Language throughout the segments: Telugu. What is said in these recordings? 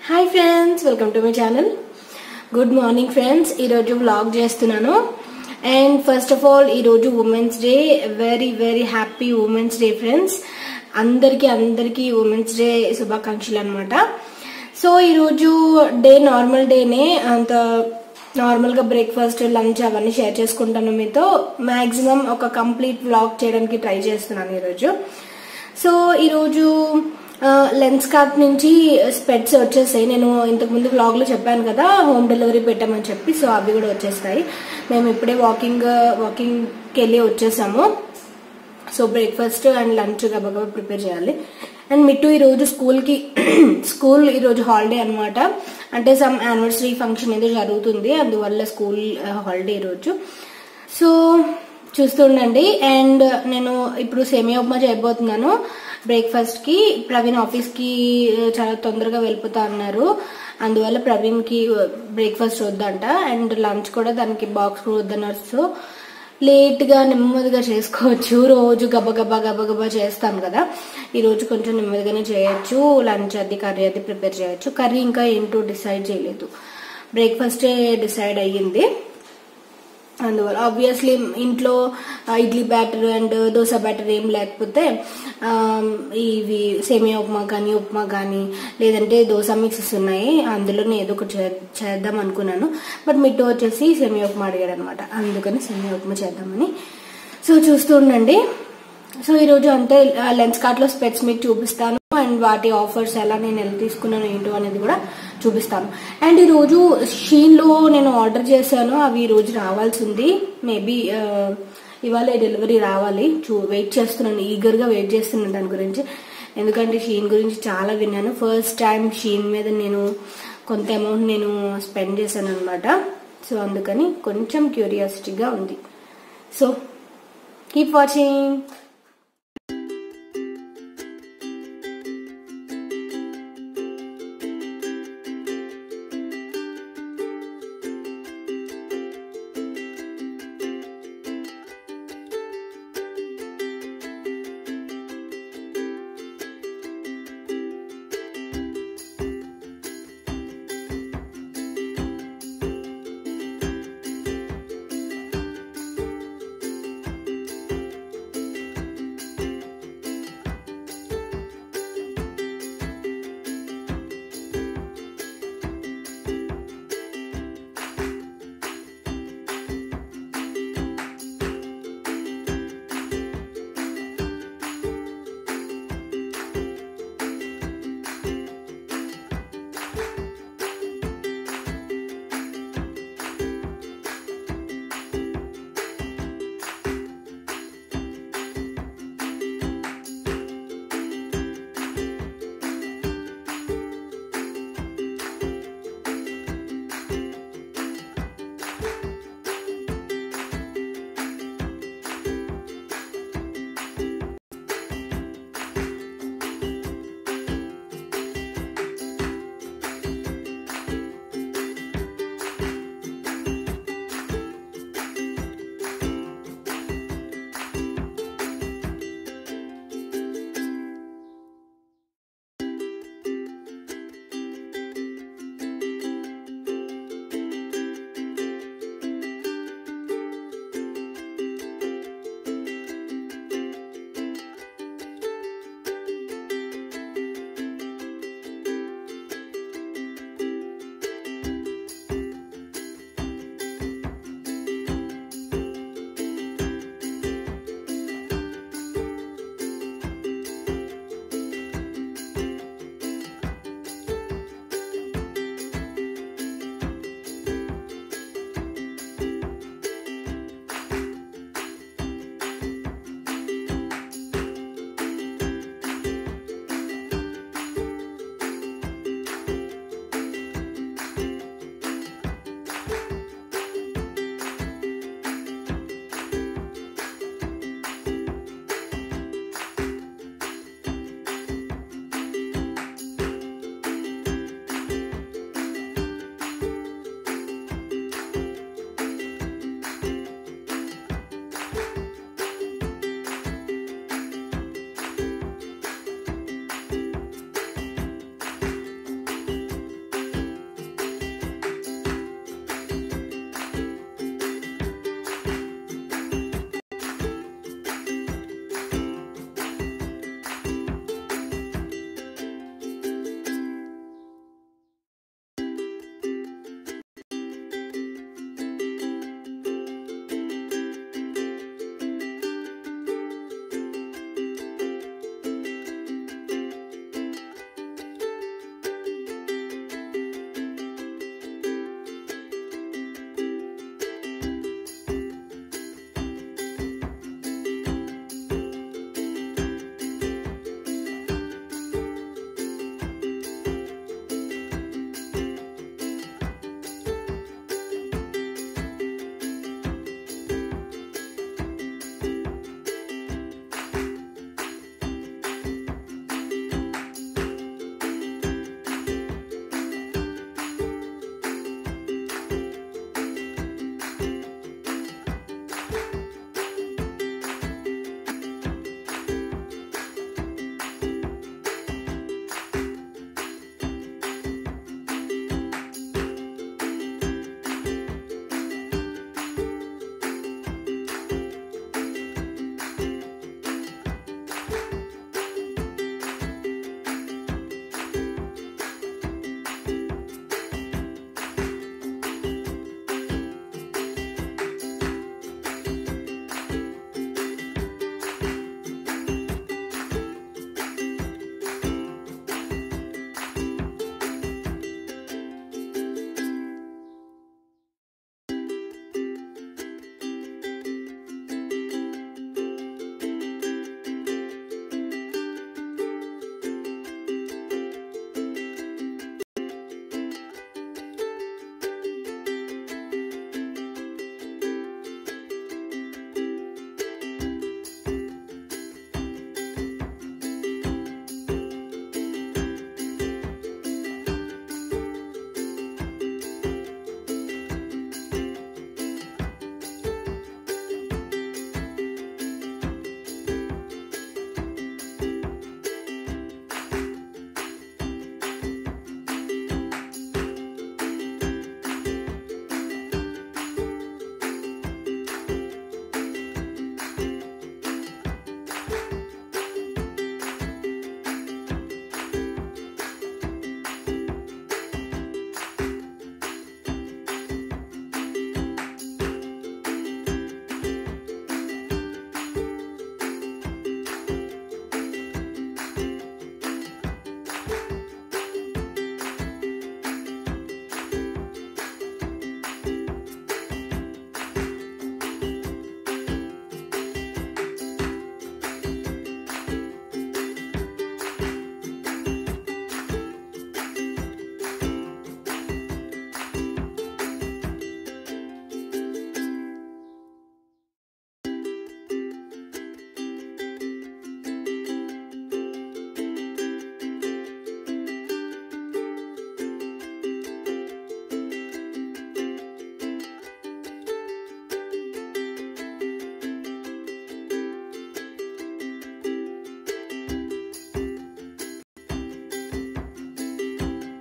Hi friends, welcome to my channel. Good morning friends. ఈరోజు వ్లాగ్ చేస్తున్నాను. అండ్ ఫస్ట్ ఆఫ్ ఆల్ ఈరోజు women's day. Very very happy women's day friends. అందరికీ ఉమెన్స్ డే శుభాకాంక్షలు అనమాట. సో ఈరోజు డే నార్మల్ డేనే, అంత నార్మల్గా బ్రేక్ఫాస్ట్ లంచ్ అవన్నీ షేర్ చేసుకుంటాను మీతో. మ్యాక్సిమం ఒక కంప్లీట్ వ్లాగ్ చేయడానికి ట్రై చేస్తున్నాను ఈరోజు. సో ఈరోజు లెన్స్ కార్ట్ నుంచి స్పెట్స్ వచ్చేసాయి. నేను ఇంతకుముందు వ్లాగ్ లో చెప్పాను కదా, హోమ్ డెలివరీ పెట్టామని చెప్పి. సో అవి కూడా వచ్చేస్తాయి. మేము ఇప్పుడే వాకింగ్కి వెళ్ళి వచ్చేసాము. సో బ్రేక్ఫాస్ట్ అండ్ లంచ్ గబగబా ప్రిపేర్ చేయాలి. అండ్ మిట్టు ఈరోజు స్కూల్ ఈరోజు హాలిడే అనమాట. అంటే సమ్ యానివర్సరీ ఫంక్షన్ ఏదో జరుగుతుంది, అందువల్ల స్కూల్ హాలిడే ఈరోజు. సో చూస్తుండండి. అండ్ నేను ఇప్పుడు సేమియా ఉప్మా చేయబోతున్నాను బ్రేక్ఫాస్ట్ కి. ప్రవీణ్ ఆఫీస్ కి చాలా తొందరగా వెళ్ళిపోతా అన్నారు, అందువల్ల ప్రవీణ్ కి బ్రేక్ఫాస్ట్ వద్దంట. అండ్ లంచ్ కూడా దానికి బాక్స్ వద్దన్నారు. సో లేట్ గా నెమ్మదిగా చేసుకోవచ్చు. రోజు గబగబా చేస్తాను కదా, ఈ రోజు కొంచెం నెమ్మదిగానే చేయొచ్చు. లంచ్ అది కర్రీ అది ప్రిపేర్ చేయొచ్చు. కర్రీ ఇంకా ఏంటో డిసైడ్ చేయలేదు, బ్రేక్ఫాస్టే డిసైడ్ అయ్యింది. అందువల్ల ఆబ్వియస్లీ ఇంట్లో idli batter and dosa batter ఏం లేకపోతే ఇవి సేమియా ఉప్మా కానీ లేదంటే దోశ మిక్సెస్ ఉన్నాయి, అందులోనే ఏదో ఒకటి చేద్దాం అనుకున్నాను. బట్ మిట్టు వచ్చేసి సేమియా ఉప్మా అడిగాడు అనమాట, అందుకని సేమియా ఉప్మా చేద్దామని. సో చూస్తూ ఉండండి. సో ఈరోజు అంటే లెన్స్ కార్ట్ లో స్పెట్స్ మీకు చూపిస్తాను. అండ్ వాటి ఆఫర్స్ ఎలా నేను ఎలా తీసుకున్నాను ఏంటో అనేది కూడా చూపిస్తాను. అండ్ ఈరోజు షీన్ లో నేను ఆర్డర్ చేశాను, అవి ఈ రోజు రావాల్సి ఉంది. మేబీ ఇవాళ డెలివరీ రావాలి. వెయిట్ చేస్తున్నాను, ఈగర్ గా వెయిట్ చేస్తున్నాను దాని గురించి. ఎందుకంటే షీన్ గురించి చాలా విన్నాను. ఫస్ట్ టైం షీన్ మీద నేను కొంత అమౌంట్ నేను స్పెండ్ చేశాను అనమాట. సో అందుకని కొంచెం క్యూరియాసిటీగా ఉంది. So keep watching.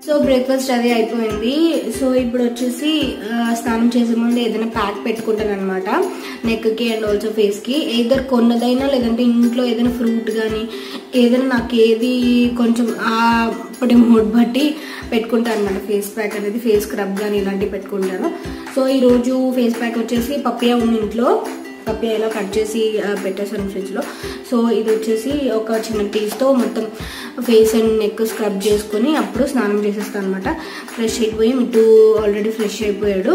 So breakfast అది అయిపోయింది. సో ఇప్పుడు వచ్చేసి స్నానం చేసే ముందు ఏదైనా ప్యాక్ పెట్టుకుంటాను అనమాట, నెక్కి అండ్ ఆల్సో ఫేస్కి. ఏదైనా కొన్నదైనా లేదంటే ఇంట్లో ఏదైనా ఫ్రూట్ కానీ ఏదైనా నాకు ఏది కొంచెం అప్పటి మూడ్ బట్టి పెట్టుకుంటాను అనమాట. ఫేస్ ప్యాక్ అనేది, ఫేస్ స్క్రబ్ కానీ ఇలాంటివి పెట్టుకుంటాను. సో ఈరోజు ఫేస్ ప్యాక్ వచ్చేసి పప్పియా ఉంది ఇంట్లో, పప్పియాలో కట్ చేసి పెట్టేసాను ఫ్రిడ్జ్లో. సో ఇది వచ్చేసి ఒక చిన్న పీస్తో మొత్తం ఫేస్ అండ్ నెక్ స్క్రబ్ చేసుకొని అప్పుడు స్నానం చేసేస్తాను అనమాట. ఫ్రెష్ అయిపోయి మిట్టు ఆల్రెడీ ఫ్రెష్ అయిపోయాడు.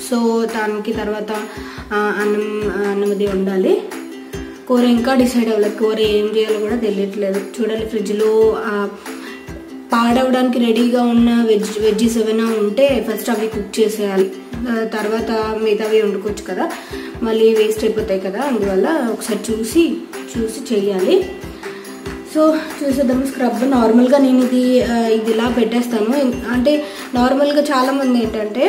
సో దానికి తర్వాత అన్నమది ఉండాలి. కూర ఇంకా డిసైడ్ అవ్వలేదు, కూర ఏం చేయాలో కూడా తెలియట్లేదు. చూడాలి, ఫ్రిడ్జ్లో పాడవడానికి రెడీగా ఉన్న వెజ్జెస్ ఏమైనా ఉంటే ఫస్ట్ అవి కుక్ చేసేయాలి, తర్వాత మిగతావి వండుకోవచ్చు కదా, మళ్ళీ వేస్ట్ అయిపోతాయి కదా. అందువల్ల ఒకసారి చూసి చేయాలి. సో చూసేద్దాము. స్క్రబ్ నార్మల్గా నేను ఇది ఇలా పెట్టేస్తాను. అంటే నార్మల్గా చాలామంది ఏంటంటే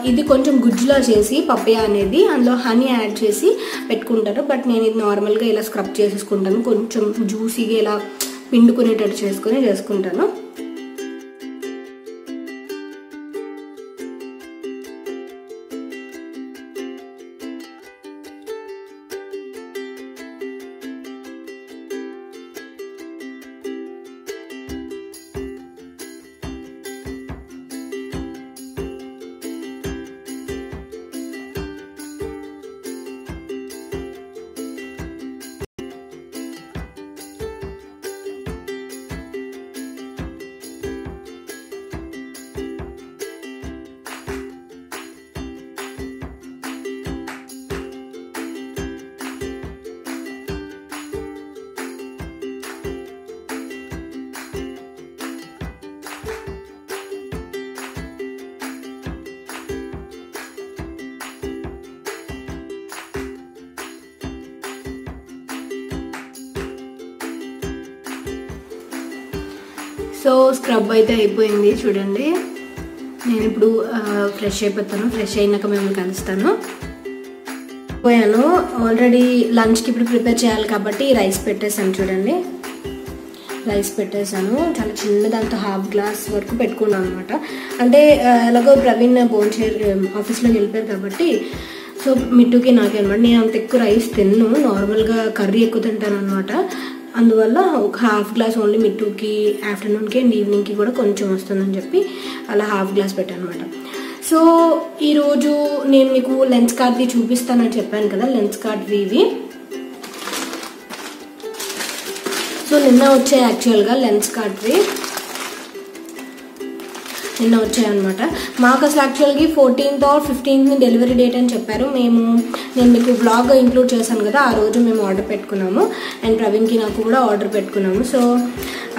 ఇది కొంచెం గుజ్జులా చేసి పప్పియా అనేది అందులో హనీ యాడ్ చేసి పెట్టుకుంటారు. బట్ నేను ఇది నార్మల్గా ఇలా స్క్రబ్ చేసేసుకుంటాను, కొంచెం జ్యూసీగా ఇలా పిండుకునేటట్టు చేసుకుంటాను. సో స్క్రబ్ అయితే అయిపోయింది చూడండి. నేను ఇప్పుడు ఫ్రెష్ అయిపోతాను, ఫ్రెష్ అయినాక మిమ్మల్ని కలుస్తాను. పోయాను ఆల్రెడీ లంచ్కి ఇప్పుడు ప్రిపేర్ చేయాలి కాబట్టి రైస్ పెట్టేసాను చూడండి. రైస్ పెట్టేసాను, చాలా చిన్న దాంతో ½ గ్లాస్ వరకు పెట్టుకున్నాను అనమాట. అంటే ఎలాగో ప్రవీణ్ ఆఫీస్లోకి వెళ్ళిపోయారు కాబట్టి సో మిట్టుకి నాకే అనమాట. నేను అంత ఎక్కువ రైస్ తిన్ను, నార్మల్గా కర్రీ ఎక్కువ తింటాను అనమాట. అందువల్ల ఒక ½ గ్లాస్ ఓన్లీ మిట్టుకి, ఆఫ్టర్నూన్కి అండ్ ఈవినింగ్కి కూడా కొంచెం వస్తుందని చెప్పి అలా ½ గ్లాస్ పెట్టాను అనమాట. సో ఈరోజు నేను మీకు లెన్స్ కార్డ్ది చూపిస్తానని చెప్పాను కదా, లెన్స్ కార్డ్వి ఇవి. సో నిన్న వచ్చాయి యాక్చువల్గా లెన్స్ కార్డ్వి, నిన్న వచ్చాయన్నమాట. మాకు అసలు యాక్చువల్గా 14th or 15th delivery date అని చెప్పారు. నేను మీకు బ్లాగ్ ఇంక్లూడ్ చేశాను కదా, ఆ రోజు మేము ఆర్డర్ పెట్టుకున్నాము అండ్ ప్రవీణ్కి నాకు కూడా ఆర్డర్ పెట్టుకున్నాము. సో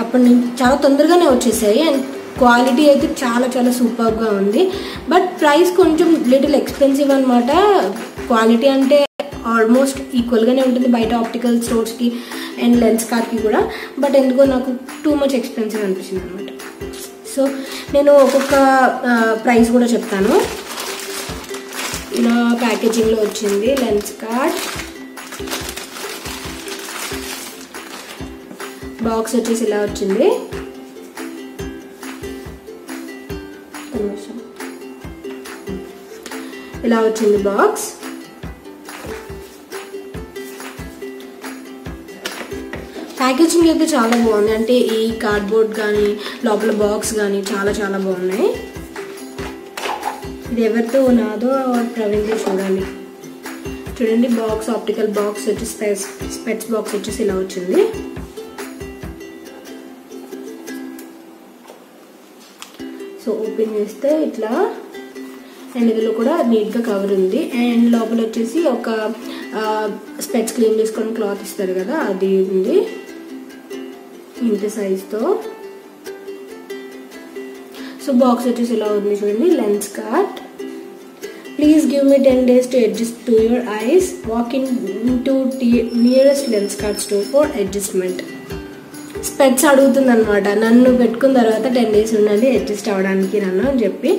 అప్పటి నుంచి చాలా తొందరగానే వచ్చేసాయి అండ్ క్వాలిటీ అయితే చాలా చాలా సూపర్గా ఉంది. బట్ ప్రైస్ కొంచెం లిటిల్ ఎక్స్పెన్సివ్ అనమాట. క్వాలిటీ అంటే ఆల్మోస్ట్ ఈక్వల్గానే ఉంటుంది బయట ఆప్టికల్ స్టోర్స్కి అండ్ లెన్స్ కార్డ్కి కూడా. బట్ ఎందుకో నాకు టూ మచ్ ఎక్స్పెన్సివ్ అనిపించింది అనమాట. సో నేను ఒక్కొక్క ప్రైస్ కూడా చెప్తాను. ఇలా ప్యాకేజింగ్లో వచ్చింది లెన్స్ కార్డ్. బాక్స్ వచ్చేసి ఇలా వచ్చింది. ఇలా వచ్చింది బాక్స్. ప్యాకేజింగ్ అయితే చాలా బాగుంది. అంటే ఈ కార్డ్బోర్డ్ కానీ లోపల బాక్స్ కానీ చాలా చాలా బాగున్నాయి. ఇది ఎవరితో నాదో ప్రవీణ్తో చూడాలి. చూడండి బాక్స్, ఆప్టికల్ బాక్స్ వచ్చి స్పెట్స్ బాక్స్ వచ్చేసి ఇలా వచ్చింది. సో ఓపెన్ చేస్తే ఇట్లా అండ్ ఇందులో కూడా నీట్గా కవర్ ఉంది. అండ్ లోపల వచ్చేసి ఒక స్పెట్స్ క్లీన్ చేసుకొని క్లాత్ ఇస్తారు కదా, అది ఉంది ఇంత సైజ్తో. సో బాక్స్ వచ్చేసి ఇలా ఉంది చూడండి. Lens card. Please give me 10 days to adjust to your eyes. Walk into nearest lens card store for adjustment. స్పెట్స్ అడుగుతుంది అనమాట నన్ను. పెట్టుకున్న తర్వాత 10 days ఉండండి అడ్జస్ట్ అవ్వడానికి నన్ను అని చెప్పి.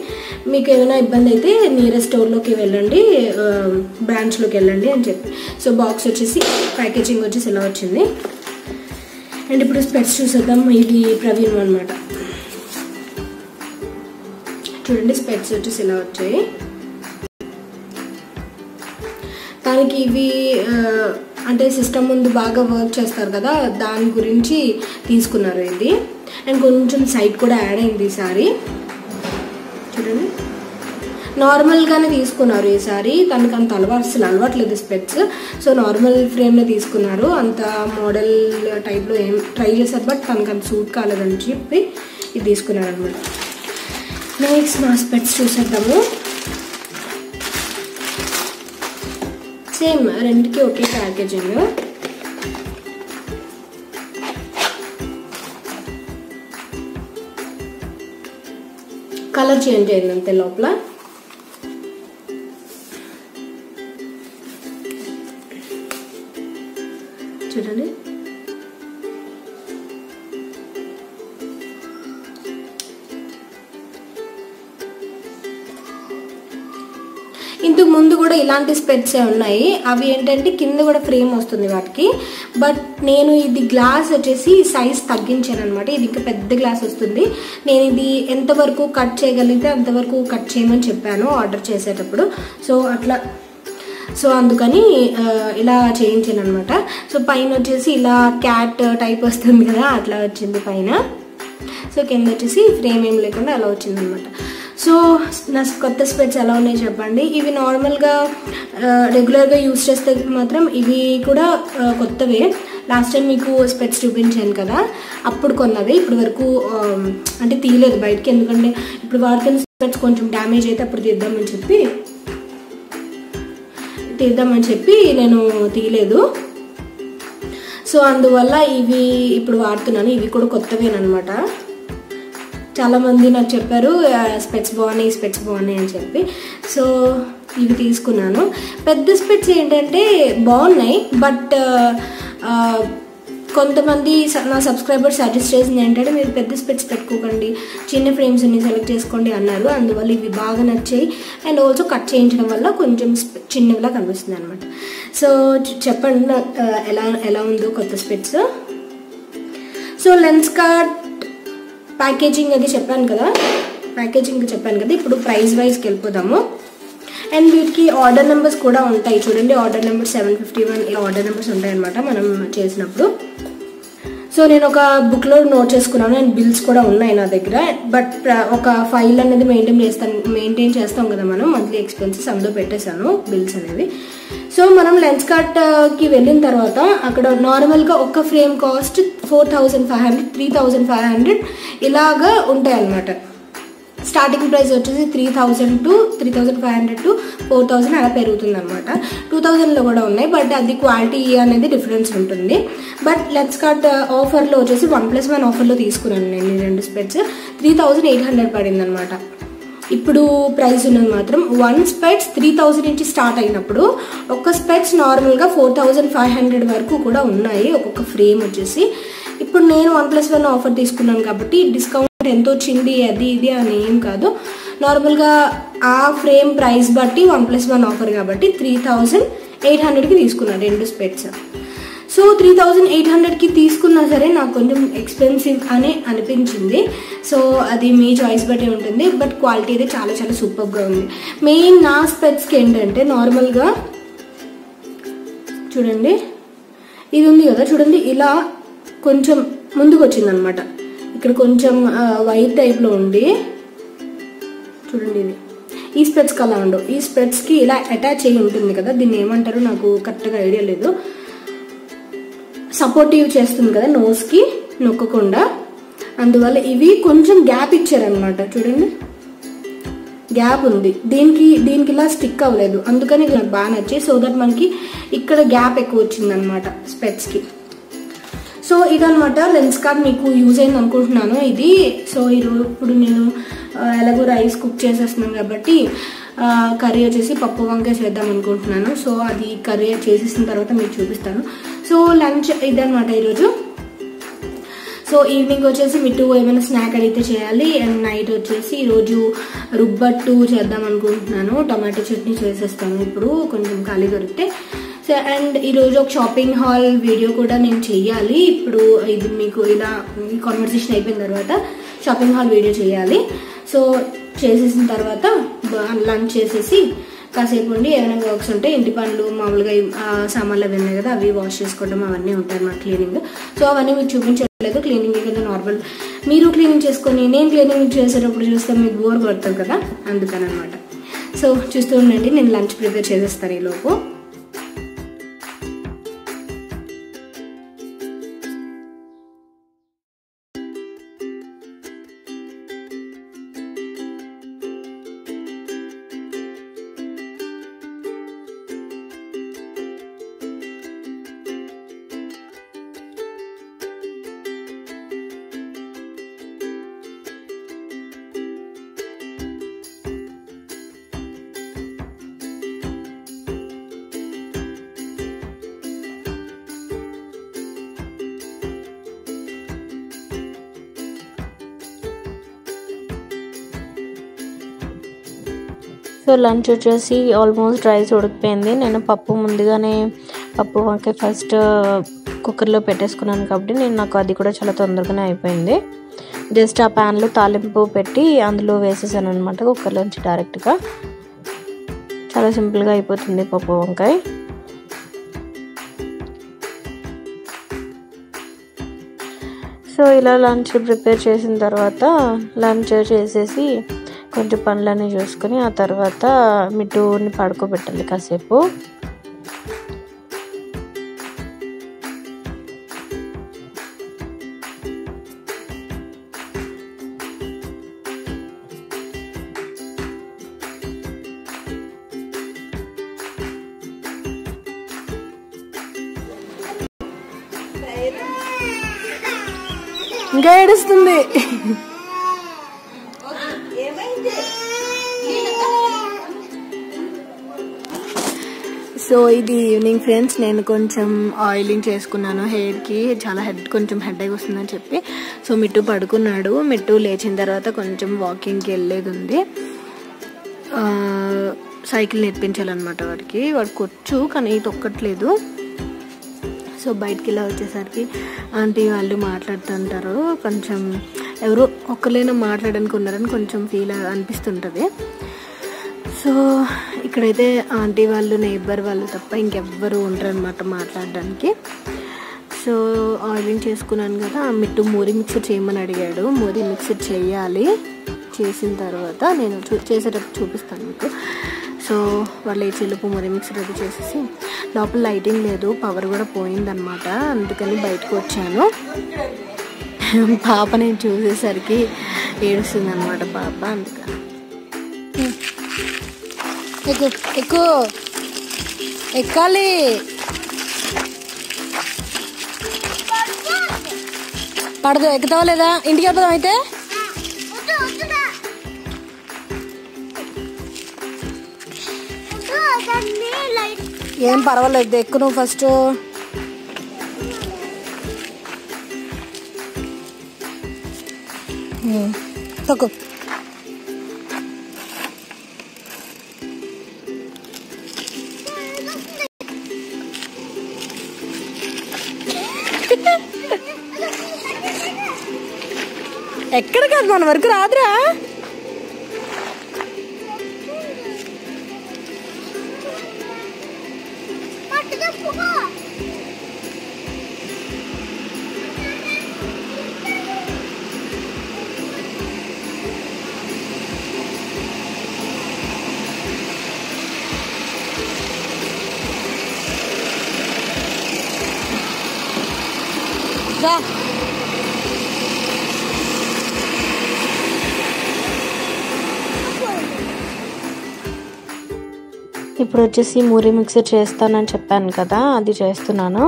మీకు ఏమైనా ఇబ్బంది అయితే నియరెస్ట్ స్టోర్లోకి వెళ్ళండి, బ్రాంచ్లోకి వెళ్ళండి అని చెప్పి. సో బాక్స్ వచ్చేసి ప్యాకేజింగ్ వచ్చేసి ఇలా వచ్చింది. అండ్ ఇప్పుడు స్పెట్స్ చూసేద్దాం. ఇది ప్రవీణ్ అనమాట. చూడండి స్పెట్స్ వచ్చేసి ఇలా వచ్చాయి. దానికి ఇవి అంటే సిస్టమ్ ముందు బాగా వర్క్ చేస్తారు కదా, దాని గురించి తీసుకున్నారు ఇది. అండ్ కొంచెం సైట్ కూడా యాడ్ అయింది ఈసారి. చూడండి నార్మల్గానే తీసుకున్నారు ఈసారి, తనకు అంత అసలు అలవాట్లేదు స్పెట్స్. సో నార్మల్ ఫ్రేమ్లో తీసుకున్నారు, అంత మోడల్ టైప్లో ఏం ట్రై చేశారు, బట్ తనకు అంత సూట్ కాలేదని చెప్పి ఇది తీసుకున్నారు అనమాట. నెక్స్ట్ నా స్పెట్స్ చూసేద్దాము. సేమ్ రెండుకి ఒకే ప్యాకేజింగ్. కలర్ చేంజ్ అయింది అంతే లోపల. చూడండి ఇంతకు ముందు కూడా ఇలాంటి స్పెట్సే ఉన్నాయి. అవి ఏంటంటే కింద కూడా ఫ్రేమ్ వస్తుంది వాటికి, బట్ నేను ఇది గ్లాస్ వచ్చేసి సైజ్ తగ్గించాను అనమాట. ఇది ఇంకా పెద్ద గ్లాస్ వస్తుంది. నేను ఇది ఎంతవరకు కట్ చేయగలిగితే అంతవరకు కట్ చేయమని చెప్పాను ఆర్డర్ చేసేటప్పుడు. సో అందుకని ఇలా చేయించాను అనమాట. సో పైన వచ్చేసి ఇలా క్యాట్ టైప్ వస్తుంది కదా, అట్లా వచ్చింది పైన. సో కింద వచ్చేసి ఫ్రేమ్ ఏం లేకుండా అలా వచ్చింది అనమాట. సో నా కొత్త స్పెట్స్ ఎలా ఉన్నాయి చెప్పండి. ఇవి నార్మల్గా రెగ్యులర్గా యూజ్ చేస్తే మాత్రం ఇవి కూడా కొత్తవే. లాస్ట్ టైం మీకు స్పెట్స్ చూపించాను కదా, అప్పుడు కొన్నవి. ఇప్పుడు వరకు అంటే తీయలేదు బయటకి, ఎందుకంటే ఇప్పుడు వాడుతున్న స్పెట్స్ కొంచెం డ్యామేజ్ అయితే అప్పుడు తీద్దామని చెప్పి నేను తీయలేదు. సో అందువల్ల ఇవి ఇప్పుడు వాడుతున్నాను. ఇవి కూడా కొత్తవేనమాట. చాలామంది నాకు చెప్పారు స్పెట్స్ బాగున్నాయి అని చెప్పి. సో ఇవి తీసుకున్నాను. పెద్ద స్పెట్స్ ఏంటంటే బాగున్నాయి, బట్ కొంతమంది నా సబ్స్క్రైబర్స్ సజెస్ట్ చేసింది ఏంటంటే మీరు పెద్ద స్పెట్స్ పెట్టుకోకండి, చిన్న ఫ్రేమ్స్ అన్ని సెలెక్ట్ చేసుకోండి అన్నారు. అందువల్ల ఇవి బాగా నచ్చాయి. అండ్ ఆల్సో కట్ చేయించడం వల్ల కొంచెం చిన్నవిలా కనిపిస్తుంది అనమాట. సో చెప్పండి ఎలా ఉందో కొత్త స్పెట్స్. సో లెన్స్ కార్ట్ ప్యాకేజింగ్ అది చెప్పాను కదా, ఇప్పుడు ప్రైస్ వైజ్కి వెళ్ళిపోదాము. అండ్ వీటికి ఆర్డర్ నెంబర్స్ కూడా ఉంటాయి. చూడండి ఆర్డర్ నెంబర్ 751 ఈ ఆర్డర్ నెంబర్స్ ఉంటాయి అనమాట మనం చేసినప్పుడు. సో నేను ఒక బుక్లో నోట్ చేసుకున్నాను అండ్ బిల్స్ కూడా ఉన్నాయి నా దగ్గర. బట్ ఒక ఫైల్ అనేది మెయింటైన్ చేస్తాం కదా మనం, మంత్లీ ఎక్స్పెన్సెస్ అందులో పెట్టేశాను బిల్స్ అనేవి. సో మనం లెన్స్ కార్ట్కి వెళ్ళిన తర్వాత అక్కడ నార్మల్గా ఒక ఫ్రేమ్ కాస్ట్ 4500, 3500 ఇలాగా ఉంటాయి అన్నమాట. స్టార్టింగ్ ప్రైస్ వచ్చేసి 3000 to 3500 to 4000 అలా పెరుగుతుంది అనమాట. 2000లో కూడా ఉన్నాయి, బట్ అది క్వాలిటీ అనేది డిఫరెన్స్ ఉంటుంది. బట్ లెన్స్ కార్ట్ ఆఫర్లో వచ్చేసి 1+1 ఆఫర్లో తీసుకున్నాను నేను ఈ రెండు స్పెట్స్. 3800 పడింది అనమాట. ఇప్పుడు ప్రైస్ ఉన్నది మాత్రం 1 స్పెట్స్ 3000 నుంచి స్టార్ట్ అయినప్పుడు ఒక స్పెట్స్ నార్మల్గా 4500 వరకు కూడా ఉన్నాయి ఒక్కొక్క ఫ్రేమ్ వచ్చేసి. ఇప్పుడు నేను 1+1 ఆఫర్ తీసుకున్నాను కాబట్టి డిస్కౌంట్ ఎంత వచ్చింది అది ఇది అని ఏం కాదు, నార్మల్గా ఆ ఫ్రేమ్ ప్రైస్ బట్టి 1+1 ఆఫర్ కాబట్టి 3800కి తీసుకున్నాను రెండు స్పెట్స్. సో 3800కి తీసుకున్నా సరే నాకు కొంచెం ఎక్స్పెన్సివ్ అని అనిపించింది. సో అది మీ చాయిస్ బట్టి ఉంటుంది, బట్ క్వాలిటీ అయితే చాలా చాలా సూపర్గా ఉంది. మెయిన్ నా స్పెట్స్కి ఏంటంటే నార్మల్గా చూడండి ఇది ఉంది కదా, చూడండి ఇలా కొంచెం ముందుకు వచ్చిందనమాట. ఇక్కడ కొంచెం వైట్ టైప్లో ఉండి చూడండి ఇది ఈ స్పెట్స్కి అలా ఉండవు. ఈ స్పెట్స్కి ఇలా అటాచ్ అయ్యి ఉంటుంది కదా, దీన్ని ఏమంటారో నాకు కరెక్ట్గా ఐడియా లేదు. సపోర్టివ్ చేస్తుంది కదా నోస్కి నొక్కకుండా, అందువల్ల ఇవి కొంచెం గ్యాప్ ఇచ్చారనమాట. చూడండి గ్యాప్ ఉంది, దీనికి ఇలా స్టిక్ అవ్వలేదు, అందుకని ఇది నాకు బాగా నచ్చాయి. సో దట్ మనకి ఇక్కడ గ్యాప్ ఎక్కువ వచ్చిందనమాట స్పెట్స్కి. సో ఇదనమాట లెన్స్ కార్ట్, మీకు యూజ్ అయింది అనుకుంటున్నాను ఇది. సో ఇప్పుడు నేను ఎలాగో రైస్ కుక్ చేసేస్తున్నాను కాబట్టి కర్రీ వచ్చేసి పప్పు వంకాయ చేద్దాం అనుకుంటున్నాను. సో అది కర్రీ చేసేసిన తర్వాత మీకు చూపిస్తాను. సో లంచ్ ఇదనమాట ఈరోజు. సో ఈవినింగ్ వచ్చేసి మిట్టు ఏమైనా స్నాక్ అడిగితే చేయాలి. అండ్ నైట్ వచ్చేసి ఈరోజు రుబ్బట్టు చేద్దాం అనుకుంటున్నాను. టమాటో చట్నీ చేసేస్తాను ఇప్పుడు కొంచెం ఖాళీ దొరికితే. సో అండ్ ఈరోజు ఒక షాపింగ్ హాల్ వీడియో కూడా నేను చెయ్యాలి. ఇప్పుడు ఇది మీకు ఇలా కాన్వర్సేషన్ అయిపోయిన తర్వాత షాపింగ్ హాల్ వీడియో చేయాలి. సో చేసేసిన తర్వాత లంచ్ చేసేసి కాసేపు ఉండి ఏమైనా వర్క్స్ ఉంటే ఇంటి పనులు మామూలుగా సామాన్లు అవి ఉన్నాయి కదా అవి వాష్ చేసుకోవడం అవన్నీ ఉంటాయి అన్నమాట క్లీనింగ్. సో అవన్నీ మీకు చూపించట్లేదు, క్లీనింగ్ కదా నార్మల్. మీరు క్లీనింగ్ చేసుకొని నేను క్లీనింగ్ చేసేటప్పుడు చూస్తే మీకు బోర్ పడుతుంది కదా, అందుకని అనమాట. సో చూస్తూ ఉండండి, నేను లంచ్ ప్రిపేర్ చేసేస్తాను ఈలోపు. సో లంచ్ వచ్చేసి ఆల్మోస్ట్ రైస్ ఉడికిపోయింది. నేను ముందుగానే పప్పు వంకాయ ఫస్ట్ కుక్కర్లో పెట్టేసుకున్నాను కాబట్టి నాకు అది కూడా చాలా తొందరగానే అయిపోయింది. జస్ట్ ఆ ప్యాన్లో తాలింపు పెట్టి అందులో వేసేసాను అనమాట కుక్కర్లోంచి డైరెక్ట్గా. చాలా సింపుల్గా అయిపోతుంది పప్పు వంకాయ. సో ఇలా లంచ్ ప్రిపేర్ చేసిన తర్వాత లంచ్ చేసేసి కొంచెం పనులన్నీ చూసుకొని ఆ తర్వాత మిట్టుని పడుకోబెట్టాలి కాసేపు. ఇంకా ఏడుస్తుంది. సో ఇది ఈవినింగ్ ఫ్రెండ్స్, నేను కొంచెం ఆయిలింగ్ చేసుకున్నాను హెయిర్కి. చాలా కొంచెం హెడేక్ వస్తుందని చెప్పి. సో మిట్టు పడుకున్నాడు. మిట్టు లేచిన తర్వాత కొంచెం వాకింగ్కి వెళ్ళేది ఉంది. సైకిల్ నేర్పించాలన్నమాట వాడికి వచ్చు, కానీ తొక్కట్లేదు. సో బయటికి ఇలా వచ్చేసరికి ఆంటీ వాళ్ళు మాట్లాడుతుంటారు. కొంచెం ఎవరో ఒక్కరైనా మాట్లాడడానికి ఉన్నారని కొంచెం ఫీల్ అనిపిస్తుంటుంది. సో ఇక్కడైతే ఆంటీ వాళ్ళు నేబర్ వాళ్ళు తప్ప ఇంకెవ్వరు ఉండరు అనమాట మాట్లాడడానికి. సో ఆయిలింగ్ చేసుకున్నాను కదా, మిట్టు మూరి మిక్సర్ చేయమని అడిగాడు. మూరి మిక్సర్ చేయాలి. చేసిన తర్వాత నేను చేసేటప్పుడు చూపిస్తాను మీకు. సో వాళ్ళు చిలుపు మూరి మిక్సర్ అది చేసేసి, లోపల లైటింగ్ లేదు, పవర్ కూడా పోయిందనమాట, అందుకని బయటకు వచ్చాను. పాప నేను చూసేసరికి ఏడుస్తుంది అనమాట పాప, అందుకని. ఎక్కువ ఎక్కాలి. పడదు, ఎక్కుతావా లేదా? ఇంటికి వెళ్దాం అయితే. ఏం పర్వాలేదు, ఎక్కువ నువ్వు ఫస్ట్. తక్కువ ఎక్కడ కాదు, మన వరకు రాదురా. ఇప్పుడు వచ్చేసి మూరి మిక్సర్ చేస్తానని చెప్పాను కదా, అది చేస్తున్నాను.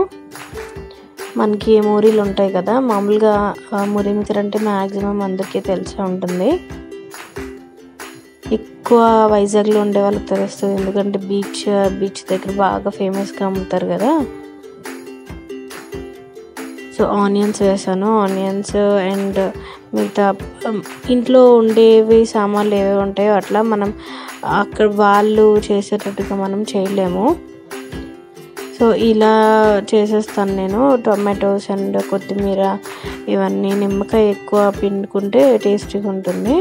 మనకి మూరీలు ఉంటాయి కదా, మామూలుగా మూరి మిక్సర్ అంటే మ్యాక్సిమం అందరికీ తెలిసే ఉంటుంది. ఎక్కువ వైజాగ్లో ఉండే వాళ్ళకి తెలుస్తుంది, ఎందుకంటే బీచ్ దగ్గర బాగా ఫేమస్గా అమ్ముతారు కదా. సో ఆనియన్స్ వేసాను, ఆనియన్స్ అండ్ మిగతా ఇంట్లో ఉండేవి సామాన్లు ఏవి ఉంటాయో అట్లా మనం అక్కడ వాళ్ళు చేసేటట్టుగా మనం చేయలేము. సో సో ఇలా చేసేస్తాను నేను. టొమాటోస్ అండ్ కొత్తిమీర ఇవన్నీ, నిమ్మకాయ ఎక్కువ పిండుకుంటే టేస్టీగా ఉంటుంది.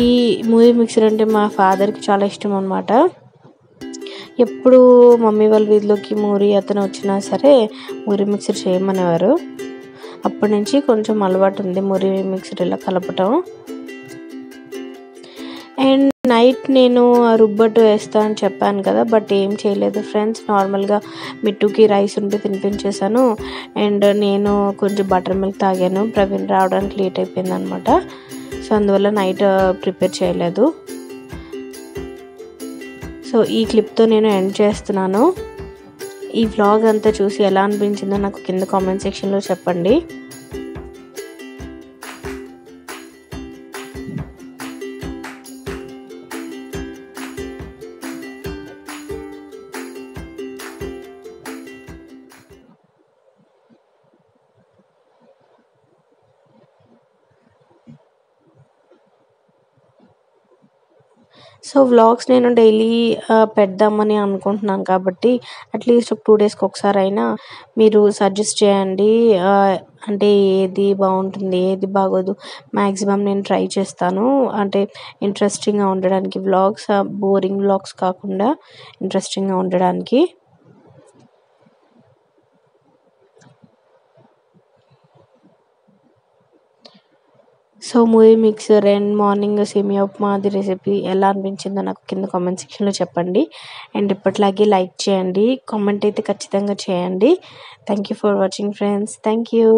ఈ మూవీ మిక్సర్ అంటే మా ఫాదర్కి చాలా ఇష్టం అన్నమాట. ఎప్పుడు మమ్మీ వాళ్ళ వీధిలోకి మూరి అతను వచ్చినా సరే మూరి మిక్సర్ చేయమనేవారు. అప్పటి నుంచి కొంచెం అలవాటు ఉంది మూరి మిక్సర్ ఇలా కలపటం. అండ్ నైట్ నేను రుబ్బట్టు వేస్తా అని చెప్పాను కదా, బట్ ఏం చేయలేదు ఫ్రెండ్స్. నార్మల్గా మిట్టుకి రైస్ ఉంటే తినిపించేసాను. అండ్ నేను కొంచెం బటర్ మిల్క్ తాగాను. ప్రవీణ్ రావడానికి లేట్ అయిపోయింది అనమాట. సో అందువల్ల నైట్ ప్రిపేర్ చేయలేదు. సో ఈ క్లిప్తో నేను ఎండ్ చేస్తున్నాను. ఈ వ్లాగ్ అంతా చూసి ఎలా అనిపించిందో నాకు కింద కామెంట్ సెక్షన్లో చెప్పండి. సో వ్లాగ్స్ నేను డైలీ పెడదామని అనుకుంటున్నాను కాబట్టి అట్లీస్ట్ ఒక 2 డేస్కి ఒకసారి అయినా మీరు సజెస్ట్ చేయండి. అంటే ఏది బాగుంటుంది, ఏది బాగోదు, మ్యాక్సిమం నేను ట్రై చేస్తాను. అంటే ఇంట్రెస్టింగ్గా ఉండడానికి వ్లాగ్స్, బోరింగ్ వ్లాగ్స్ కాకుండా ఇంట్రెస్టింగ్గా ఉండడానికి. So movie mixer and morning సేమియా ఉప్మా అది రెసిపీ ఎలా అనిపించిందో నాకు కింద కామెంట్ సెక్షన్లో చెప్పండి. అండ్ ఇప్పట్లాగే లైక్ చేయండి, కామెంట్ అయితే ఖచ్చితంగా చేయండి. Thank you for watching friends. Thank you.